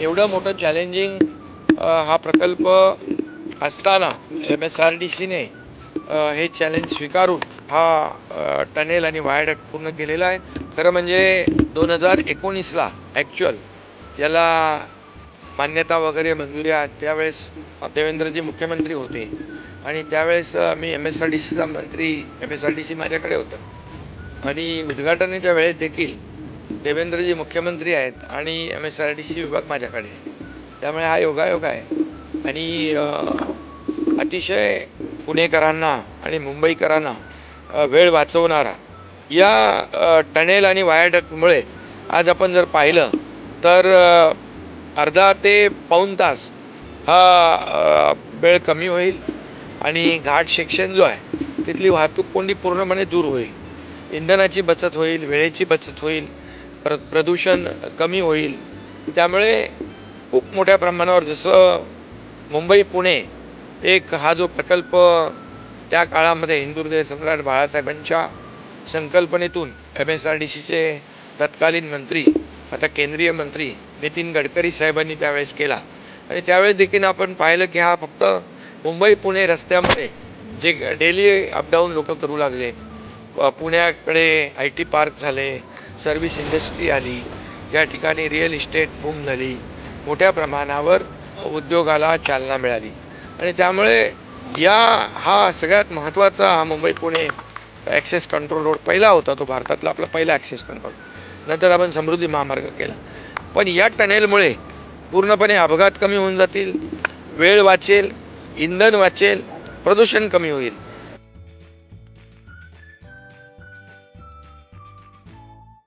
एवढं मोठं चॅलेंजिंग हा प्रकल्प असताना MSRDCने हे चॅलेंज स्वीकारून हा टनेल आणि व्हायडक्ट पूर्ण केलेला आहे. खरं म्हणजे 2019ला ॲक्च्युअल याला मान्यता वगैरे मंजुऱ्या त्यावेळेस देवेंद्रजी मुख्यमंत्री होते आणि त्यावेळेस मी MSRDCचा मंत्री, MSRDC माझ्याकडे होतं आणि उद्घाटनाच्या वेळेस देखील देवेंद्रजी मुख्यमंत्री आहेत आणि MSRDC विभाग माझ्याकडे आहे. त्यामुळे हा योगायोग आहे आणि अतिशय पुणेकरांना आणि मुंबईकरांना वेळ वाचवणारा या टनेल आणि व्हायडक्टमुळे आज आपण जर पाहिलं तर अर्धा ते पाऊण तास हा वेळ कमी होईल आणि घाट सेक्शन जो आहे तिथली वाहतूक कोंडी पूर्णपणे दूर होईल. इंधनाची बचत होईल, वेळेची बचत होईल, प्रदूषण कमी होईल. त्यामुळे खूप मोठ्या प्रमाणावर जसं मुंबई पुणे एक हा जो प्रकल्प त्या काळामध्ये हिंदुहृदय सम्राट बाळासाहेबांच्या संकल्पनेतून MSRDCचे तत्कालीन मंत्री आता केंद्रीय मंत्री नितीन गडकरी साहेबांनी त्यावेळेस केला आणि त्यावेळेस देखील आपण पाहिलं की हा फक्त मुंबई पुणे रस्त्यामध्ये जे डेली अपडाऊन लोक करू लागले, पुण्याकडे IT पार्क झाले, सर्व्हिस इंडस्ट्री आली, या ठिकाणी रिअल इस्टेट बूम झाली, मोठ्या प्रमाणावर उद्योगाला चालना मिळाली आणि त्यामुळे हा सगळ्यात महत्त्वाचा हा Mumbai Pune access control road पहिला होता, तो भारतातला आपला पहिला ॲक्सेस कंट्रोल. नंतर आपण समृद्धी महामार्ग केला. पण या टनेलमुळे पूर्णपणे अपघात कमी होऊन जातील, वेळ वाचेल, इंधन वाचेल, प्रदूषण कमी होईल.